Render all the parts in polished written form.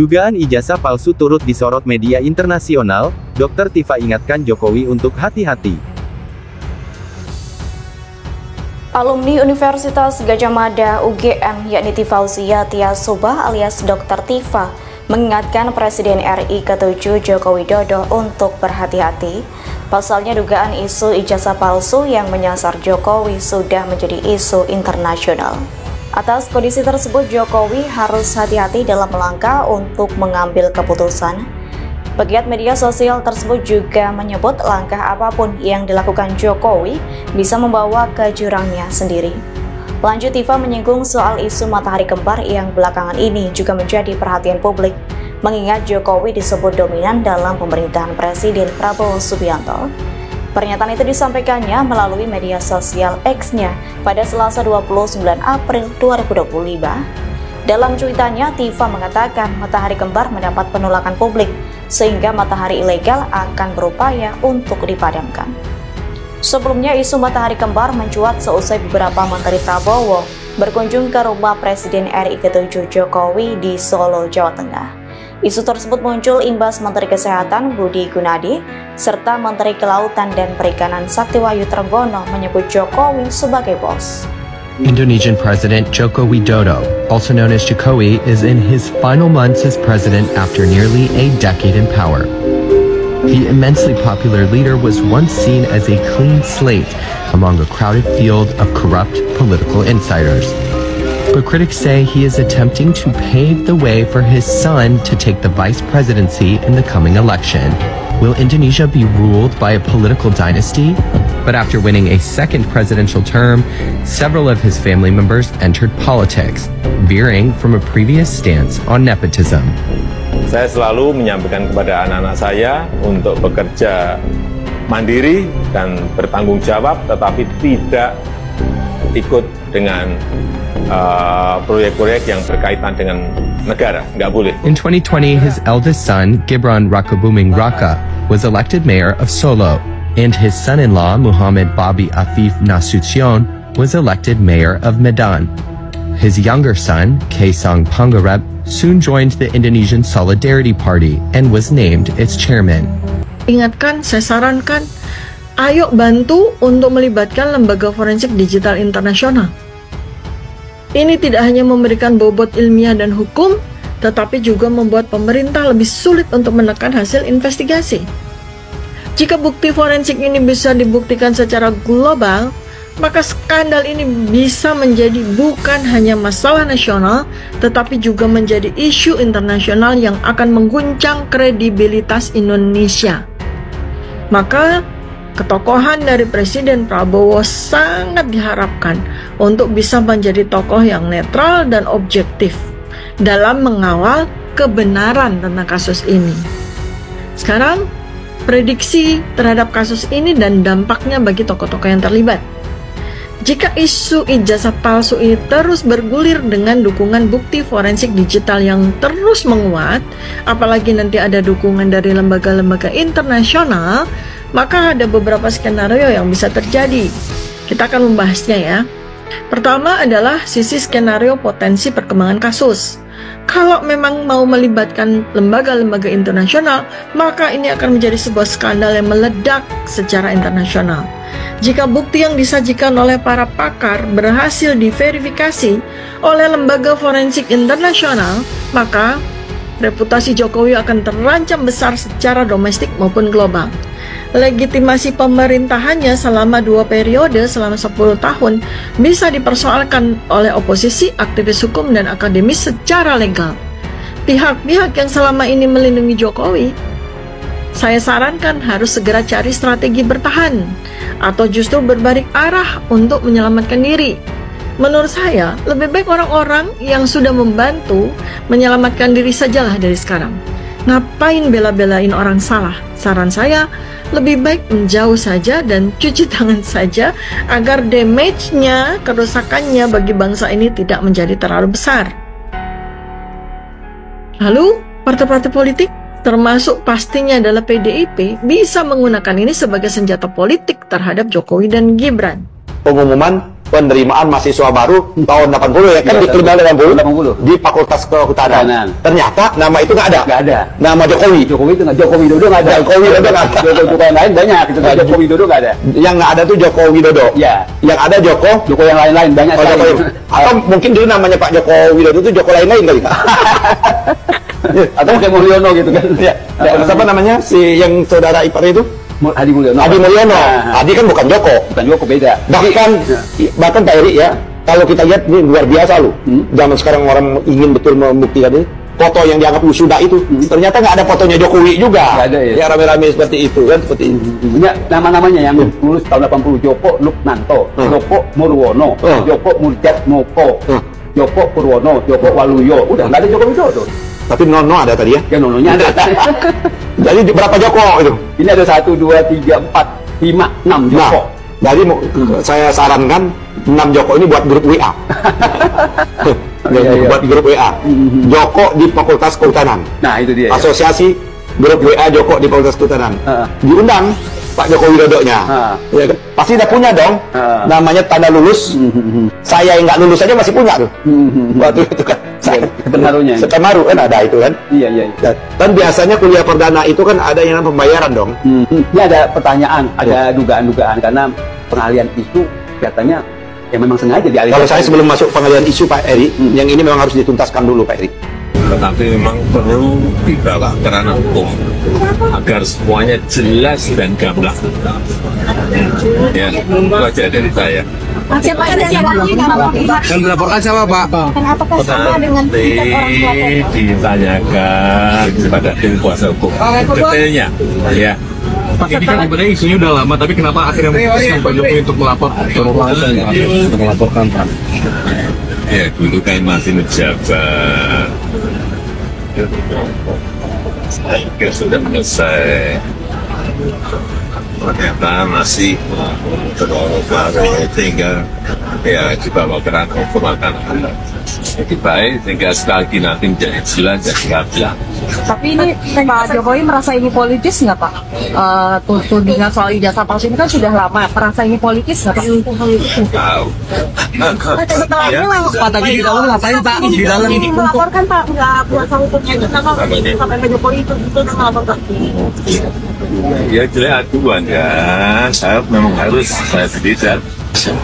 Dugaan ijazah palsu turut disorot media internasional. Dr. Tifa ingatkan Jokowi untuk hati-hati. Alumni Universitas Gadjah Mada UGM yakni Tifauzia Tiasobah alias Dr. Tifa mengingatkan Presiden RI ke-7 Joko Widodo untuk berhati-hati. Pasalnya dugaan isu ijazah palsu yang menyasar Jokowi sudah menjadi isu internasional. Atas kondisi tersebut, Jokowi harus hati-hati dalam melangkah untuk mengambil keputusan. Pegiat media sosial tersebut juga menyebut langkah apapun yang dilakukan Jokowi bisa membawa ke jurangnya sendiri. Lanjut, Tifa menyinggung soal isu matahari kembar yang belakangan ini juga menjadi perhatian publik, mengingat Jokowi disebut dominan dalam pemerintahan Presiden Prabowo Subianto. Pernyataan itu disampaikannya melalui media sosial X-nya pada Selasa 29 April 2025. Dalam cuitannya, Tifa mengatakan matahari kembar mendapat penolakan publik, sehingga matahari ilegal akan berupaya untuk dipadamkan. Sebelumnya, isu matahari kembar mencuat seusai beberapa menteri Prabowo berkunjung ke rumah Presiden RI ke-7 Jokowi di Solo, Jawa Tengah. Isu tersebut muncul imbas Menteri Kesehatan Budi Gunadi serta Menteri Kelautan dan Perikanan Saktiwahyu Trenggono menyebut Jokowi sebagai bos. Indonesian President Joko Widodo, also known as Jokowi, is in his final months as president after nearly a decade in power. The immensely popular leader was once seen as a clean slate among a crowded field of corrupt political insiders. But critics say he is attempting to pave the way for his son to take the vice presidency in the coming election. Will Indonesia be ruled by a political dynasty? But after winning a second presidential term, several of his family members entered politics, veering from a previous stance on nepotism. Saya selalu menyampaikan kepada anak-anak saya untuk bekerja mandiri dan bertanggung jawab, tetapi tidak ikut dengan proyek-proyek yang berkaitan dengan negara. Nggak boleh. In 2020, his eldest son, Gibran Rakabuming Raka, was elected mayor of Solo, and his son-in-law, Muhammad Bobby Afif Nasution, was elected mayor of Medan. His younger son, Kaesang Pangarep, soon joined the Indonesian Solidarity Party and was named its chairman. Ingatkan, saya sarankan, ayo bantu untuk melibatkan lembaga forensik digital internasional. Ini tidak hanya memberikan bobot ilmiah dan hukum, tetapi juga membuat pemerintah lebih sulit untuk menekan hasil investigasi. Jika bukti forensik ini bisa dibuktikan secara global, maka skandal ini bisa menjadi bukan hanya masalah nasional, tetapi juga menjadi isu internasional yang akan mengguncang kredibilitas Indonesia. Maka, ketokohan dari Presiden Prabowo sangat diharapkan untuk bisa menjadi tokoh yang netral dan objektif dalam mengawal kebenaran tentang kasus ini. Sekarang, prediksi terhadap kasus ini dan dampaknya bagi tokoh-tokoh yang terlibat. Jika isu ijazah palsu ini terus bergulir dengan dukungan bukti forensik digital yang terus menguat, apalagi nanti ada dukungan dari lembaga-lembaga internasional, maka ada beberapa skenario yang bisa terjadi. Kita akan membahasnya ya. Pertama adalah sisi skenario potensi perkembangan kasus. Kalau memang mau melibatkan lembaga-lembaga internasional, maka ini akan menjadi sebuah skandal yang meledak secara internasional. Jika bukti yang disajikan oleh para pakar berhasil diverifikasi oleh lembaga forensik internasional, maka reputasi Jokowi akan terancam besar secara domestik maupun global. Legitimasi pemerintahannya selama 2 periode selama 10 tahun bisa dipersoalkan oleh oposisi, aktivis hukum, dan akademis secara legal. Pihak-pihak yang selama ini melindungi Jokowi, saya sarankan harus segera cari strategi bertahan atau justru berbalik arah untuk menyelamatkan diri. Menurut saya, lebih baik orang-orang yang sudah membantu menyelamatkan diri sajalah dari sekarang. Ngapain bela-belain orang salah? Saran saya, lebih baik menjauh saja dan cuci tangan saja agar damage-nya, kerusakannya bagi bangsa ini tidak menjadi terlalu besar. Lalu, partai-partai politik, termasuk pastinya adalah PDIP, bisa menggunakan ini sebagai senjata politik terhadap Jokowi dan Gibran. Pengumuman penerimaan mahasiswa baru tahun 80 ya kan, di Kriminal 80 di Fakultas Kehutanan. Ternyata nama itu nggak ada. Nggak ada. Nama Jokowi. Jokowi itu nggak, Joko Widodo nggak ada. Jokowi Widodo nggak ada. Joko yang lain banyak, itu nggak ada. Joko Widodo nggak ada. Yang nggak ada tuh Joko Widodo. Ya. Yang ada Joko yang lain-lain banyak Oh, sekali. Joko. Atau mungkin dulu namanya Pak Joko Widodo itu Joko lain-lain kali. Atau kayak Mulyono gitu kan. Ya. Siapa namanya si yang saudara ipar itu? Adi Mulyono. Adi Mulyono. Adi kan bukan Joko. Bukan Joko, beda. Bahkan Pak Eri ya, kalau kita lihat ini luar biasa loh. Zaman sekarang orang ingin betul membuktikan ini. Foto yang dianggap wisuda itu, ternyata nggak ada fotonya Jokowi juga. Nggak ada, ya. Ya rame-rame seperti itu kan, seperti ini. Banyak nama-namanya yang lulus tahun 80, Joko Lukmanto, Joko Murwono, Joko Murjatmoko, Joko Purwono, Joko Waluyo. Udah nggak ada Joko Widodo. Tapi Nono ada tadi ya? Ya nononya ada. Jadi berapa Joko itu? Ini ada 1, 2, 3, 4, 5, 6 Joko. Jadi saya sarankan 6 Joko ini buat grup WA. Buat grup WA. Joko di Fakultas Kehutanan. Nah itu dia. Asosiasi grup WA Joko di Fakultas Kehutanan. Diundang Pak Joko Widodo-nya. Ya, kan? Pasti udah punya dong. Namanya tanda lulus. Saya yang nggak lulus aja masih punya tuh. Waktu itu kan. Pengaruhnya. Sekemaru kan ada itu kan. Iya. Dan biasanya kuliah perdana itu kan ada yang pembayaran dong. Ini ada pertanyaan, ada dugaan-dugaan karena pengalian isu katanya ya memang sengaja dialihkan. Kalau saya sebelum masuk pengalian isu Pak Eri, yang ini memang harus dituntaskan dulu Pak Eri. Tetapi memang perlu dibawa ke ranah hukum agar semuanya jelas dan gamblang. Ya, itu aja dari saya. Dan dilaporkan siapa Pak? Apakah sama dengan tingkat orang tua? Ditanyakan kepada tim kuasa hukum detailnya. Ya. Pak, ini kan sebenarnya isunya udah lama, tapi kenapa akhirnya memutuskan Pak Jokowi untuk melapor? Untuk melaporkan Pak? Ya, dulu kan masih menjabat. Saya sudah selesai. Ternyata masih tinggal ya dibawa ke ranah hukum akan lebih baik, sehingga sekali lagi nanti menjadi jelas dan gamblang. Tapi ini Pak Jokowi merasa ini politis nggak Pak? Tudingan soal ijazah palsu ini kan sudah lama. Merasa ini politis nggak Pak? Tahu. Setelahnya Pak tadi di dalam ngapain Pak? Di dalam ini melaporkan Pak, nggak kuasa hukumnya itu nama sampai Pak Jokowi itu melaporkan. Ya jelas aduan kan, saya memang harus saya tidak.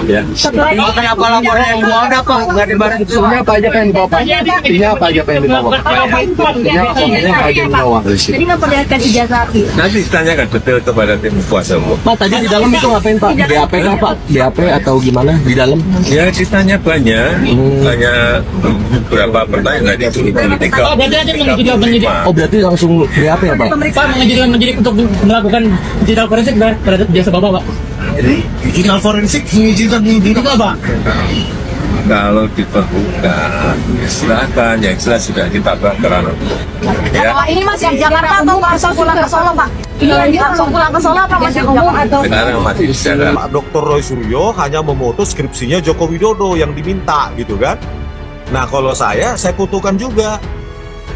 Ya. Setelah ini apa laporan yang mau ada Pak? Nggak dibarang sebenarnya apa aja pengen dibawa Pak? Intinya apa aja pengen dibawa? Intinya apa aja yang dibawa? Jadi memperlihatkan ijazah. Nanti ditanyakan detail kepada tim kuasa hukum. Pak tadi di dalam itu ngapain Pak? BAP kah Pak? BAP atau gimana di dalam? Ya ditanya banyak, tanya beberapa pertanyaan tadi itu. Oh berarti langsung BAP ya Pak? Pak menjadi untuk melakukan digital forensik terhadap jasa Bapak Pak. Digital forensik mengizinkan itu apa? Kalau diperlukan, silakan. Yang jelas sudah kita bawa ke ranah hukum. Ya. Ini masih di Jakarta atau langsung pulang ke Solo Pak? Ini langsung pulang ke Solo apa masih umum atau? Sekarang masih bicara. Pak Dr. Roy Suryo hanya memutus skripsinya Joko Widodo yang diminta gitu kan. Nah kalau saya kutukan juga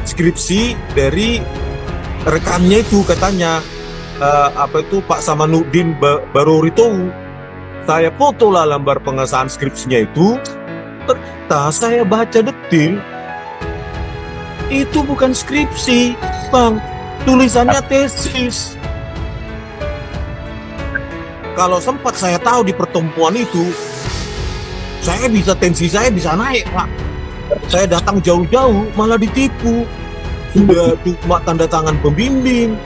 skripsi dari rekannya itu katanya Pak Samanuddin Barorito. Saya foto lah lembar pengesahan skripsinya itu. Ternyata saya baca detil, itu bukan skripsi Bang, tulisannya tesis. Kalau sempat saya tahu di pertemuan itu, tensi saya bisa naik Pak. Saya datang jauh-jauh malah ditipu. Sudah cuma tanda tangan pembimbing,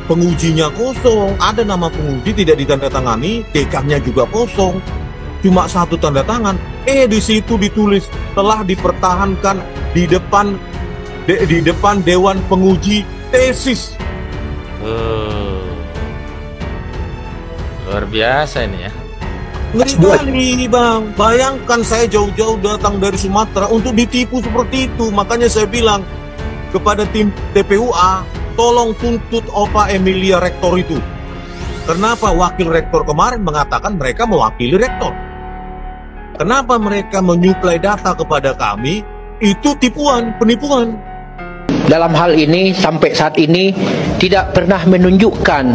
pengujinya kosong, ada nama penguji tidak ditandatangani, dekannya juga kosong, cuma satu tanda tangan. Di situ ditulis telah dipertahankan di depan Dewan Penguji Tesis. Luar biasa ini ya. Ngeri kali Bang, bayangkan saya jauh-jauh datang dari Sumatera untuk ditipu seperti itu. Makanya saya bilang kepada tim TPUA, tolong tuntut Opa Emilia Rektor itu. Kenapa wakil rektor kemarin mengatakan mereka mewakili rektor? Kenapa mereka menyuplai data kepada kami? Itu tipuan, penipuan. Dalam hal ini sampai saat ini tidak pernah menunjukkan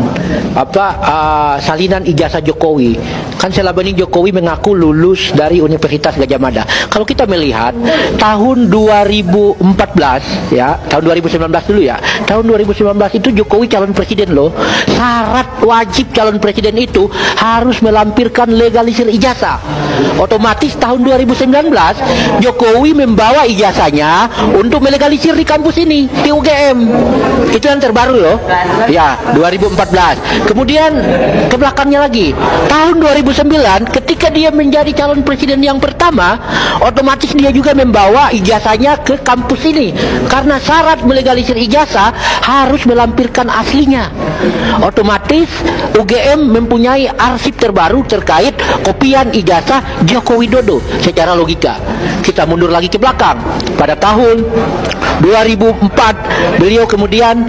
salinan ijazah Jokowi. Kan selama ini Jokowi mengaku lulus dari Universitas Gadjah Mada. Kalau kita melihat tahun 2014 ya, tahun 2019 dulu ya. Tahun 2019 itu Jokowi calon presiden loh. Syarat wajib calon presiden itu harus melampirkan legalisir ijazah. Otomatis tahun 2019 Jokowi membawa ijazahnya untuk melegalisir di kampus ini, di UGM. Itu yang terbaru loh. Ya, 2014. Kemudian ke belakangnya lagi. Tahun 2009 ketika dia menjadi calon presiden yang pertama, otomatis dia juga membawa ijazahnya ke kampus ini. Karena syarat melegalisir ijazah harus melampirkan aslinya. Otomatis UGM mempunyai arsip terbaru terkait kopian ijazah Joko Widodo. Secara logika kita mundur lagi ke belakang. Pada tahun 2004 beliau kemudian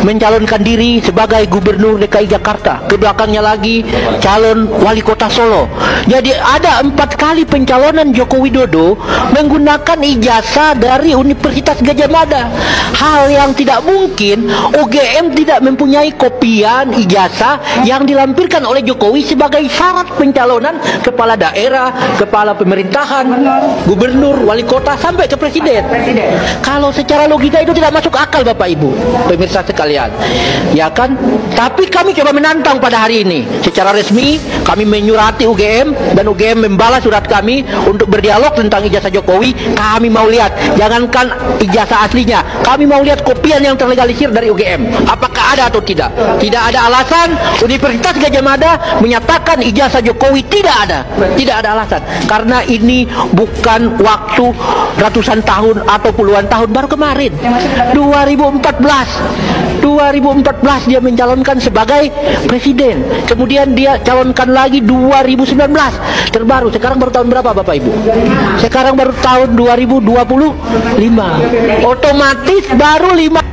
mencalonkan diri sebagai gubernur DKI Jakarta. Ke belakangnya lagi calon wali kota Solo. Jadi ada 4 kali pencalonan Joko Widodo menggunakan ijazah dari Universitas Gadjah Mada. Hal yang tidak mungkin UGM tidak mempunyai kopian ijazah yang dilampirkan oleh Jokowi sebagai syarat pencalonan kepala daerah, kepala pemerintahan, gubernur, wali kota sampai ke presiden. Kalau secara logika itu tidak masuk akal Bapak Ibu pemirsa sekalian, ya kan? Tapi kami coba menantang pada hari ini secara resmi. Kami menyurati UGM dan UGM membalas surat kami untuk berdialog tentang ijazah Jokowi. Kami mau lihat, jangankan ijazah aslinya, kami mau lihat kopian yang terlegalisir dari UGM. Apakah ada atau tidak? Tidak ada alasan Universitas Gadjah Mada menyatakan ijazah Jokowi tidak ada. Tidak ada alasan. Karena ini bukan waktu ratusan tahun atau puluhan tahun, baru kemarin 2014 dia mencalonkan sebagai presiden. Kemudian dia calonkan lagi 2019. Terbaru sekarang baru tahun berapa Bapak Ibu? Sekarang baru tahun 2025. Otomatis baru 5.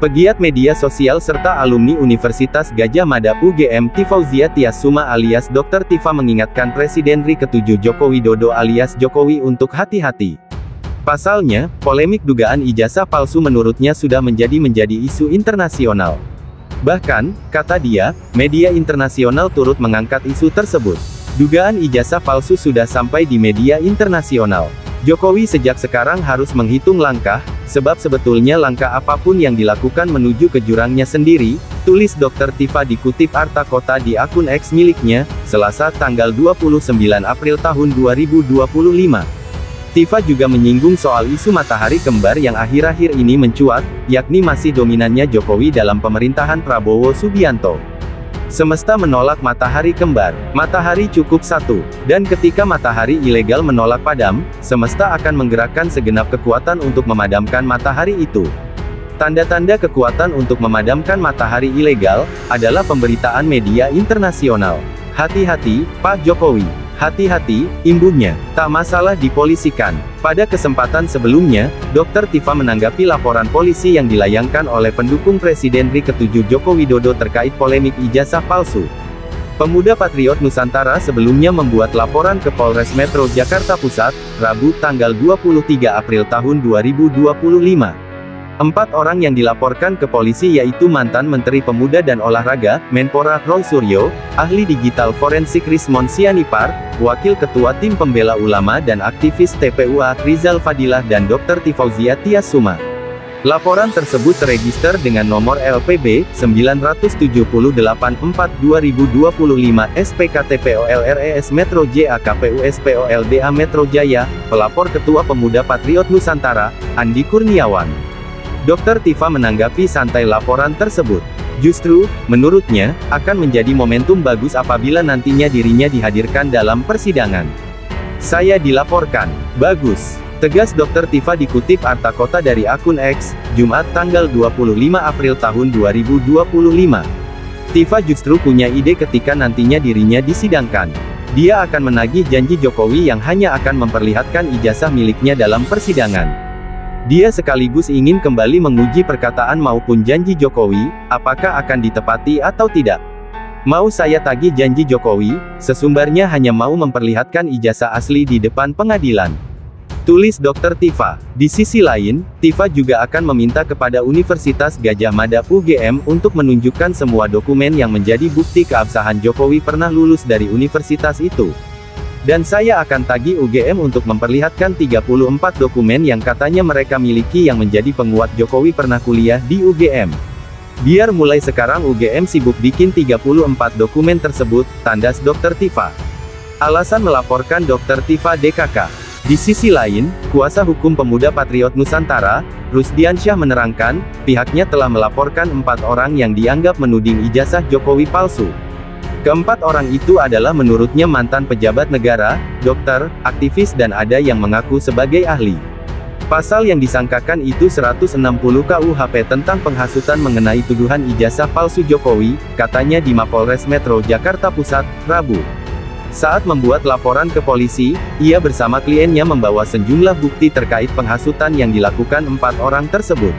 Pegiat media sosial serta alumni Universitas Gadjah Mada UGM Tifauzia Tiasuma alias Dr. Tifa mengingatkan Presiden RI ke-7 Joko Widodo alias Jokowi untuk hati-hati. Pasalnya, polemik dugaan ijazah palsu menurutnya sudah menjadi isu internasional. Bahkan, kata dia, media internasional turut mengangkat isu tersebut. Dugaan ijazah palsu sudah sampai di media internasional. Jokowi sejak sekarang harus menghitung langkah, sebab sebetulnya langkah apapun yang dilakukan menuju ke jurangnya sendiri, tulis Dr. Tifa dikutip Arta Kota di akun X miliknya, Selasa tanggal 29 April tahun 2025. Tifa juga menyinggung soal isu matahari kembar yang akhir-akhir ini mencuat, yakni masih dominannya Jokowi dalam pemerintahan Prabowo Subianto. Semesta menolak matahari kembar. Matahari cukup satu. Dan ketika matahari ilegal menolak padam, semesta akan menggerakkan segenap kekuatan untuk memadamkan matahari itu. Tanda-tanda kekuatan untuk memadamkan matahari ilegal adalah pemberitaan media internasional. Hati-hati, Pak Jokowi. Hati-hati, imbuhnya. Tak masalah dipolisikan. Pada kesempatan sebelumnya, Dr. Tifa menanggapi laporan polisi yang dilayangkan oleh pendukung Presiden RI ke-7 Joko Widodo terkait polemik ijazah palsu. Pemuda Patriot Nusantara sebelumnya membuat laporan ke Polres Metro Jakarta Pusat, Rabu tanggal 23 April tahun 2025. 4 orang yang dilaporkan ke polisi yaitu mantan Menteri Pemuda dan Olahraga, Menpora Roy Suryo, ahli digital forensik Rismon Sianipar, wakil ketua tim pembela ulama dan aktivis TPUA Rizal Fadilah dan Dr. Tifauzia Tiasuma. Laporan tersebut terregister dengan nomor LPB 978-4-2025 SPKTPOLRES Metro JA KPU SPOLDA Metro Jaya, pelapor Ketua Pemuda Patriot Nusantara, Andi Kurniawan. Dr. Tifa menanggapi santai laporan tersebut. Justru, menurutnya, akan menjadi momentum bagus apabila nantinya dirinya dihadirkan dalam persidangan. Saya dilaporkan. Bagus. Tegas Dr. Tifa dikutip Arta Kota dari akun X, Jumat tanggal 25 April tahun 2025. Tifa justru punya ide ketika nantinya dirinya disidangkan. Dia akan menagih janji Jokowi yang hanya akan memperlihatkan ijazah miliknya dalam persidangan. Dia sekaligus ingin kembali menguji perkataan maupun janji Jokowi, apakah akan ditepati atau tidak. Mau saya tagih janji Jokowi, sesumbarnya hanya mau memperlihatkan ijazah asli di depan pengadilan. Tulis Dr. Tifa. Di sisi lain, Tifa juga akan meminta kepada Universitas Gadjah Mada UGM untuk menunjukkan semua dokumen yang menjadi bukti keabsahan Jokowi pernah lulus dari universitas itu. Dan saya akan tagih UGM untuk memperlihatkan 34 dokumen yang katanya mereka miliki yang menjadi penguat Jokowi pernah kuliah di UGM. Biar mulai sekarang UGM sibuk bikin 34 dokumen tersebut, tandas Dr. Tifa. Alasan melaporkan Dr. Tifa DKK. Di sisi lain, kuasa hukum pemuda Patriot Nusantara, Rusdiansyah menerangkan, pihaknya telah melaporkan 4 orang yang dianggap menuding ijazah Jokowi palsu. Keempat orang itu adalah menurutnya mantan pejabat negara, dokter, aktivis dan ada yang mengaku sebagai ahli. Pasal yang disangkakan itu 160 KUHP tentang penghasutan mengenai tuduhan ijazah palsu Jokowi, katanya di Mapolres Metro Jakarta Pusat, Rabu. Saat membuat laporan ke polisi, ia bersama kliennya membawa sejumlah bukti terkait penghasutan yang dilakukan 4 orang tersebut.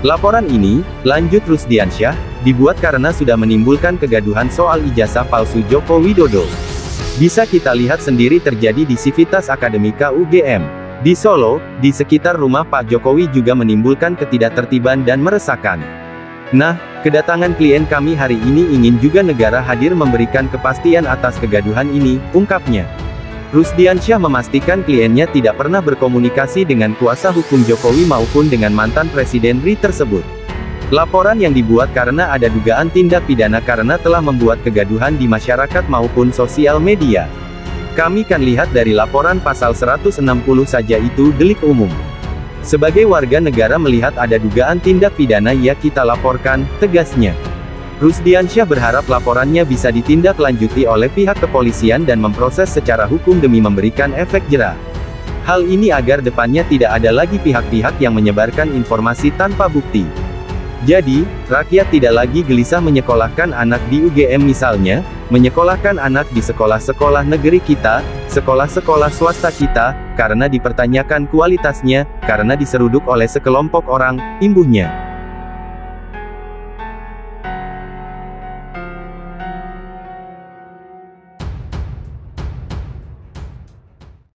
Laporan ini, lanjut Rusdiansyah, dibuat karena sudah menimbulkan kegaduhan soal ijazah palsu Joko Widodo. Bisa kita lihat sendiri terjadi di Civitas Akademika UGM. Di Solo, di sekitar rumah Pak Jokowi juga menimbulkan ketidaktertiban dan meresahkan. Nah, kedatangan klien kami hari ini ingin juga negara hadir memberikan kepastian atas kegaduhan ini, ungkapnya. Rusdiansyah memastikan kliennya tidak pernah berkomunikasi dengan kuasa hukum Jokowi maupun dengan mantan Presiden RI tersebut. Laporan yang dibuat karena ada dugaan tindak pidana karena telah membuat kegaduhan di masyarakat maupun sosial media. Kami kan lihat dari laporan pasal 160 saja itu delik umum. Sebagai warga negara melihat ada dugaan tindak pidana ya kita laporkan, tegasnya. Rusdiansyah berharap laporannya bisa ditindaklanjuti oleh pihak kepolisian dan memproses secara hukum demi memberikan efek jera. Hal ini agar depannya tidak ada lagi pihak-pihak yang menyebarkan informasi tanpa bukti. Jadi, rakyat tidak lagi gelisah menyekolahkan anak di UGM misalnya, menyekolahkan anak di sekolah-sekolah negeri kita, sekolah-sekolah swasta kita, karena dipertanyakan kualitasnya, karena diseruduk oleh sekelompok orang, imbuhnya.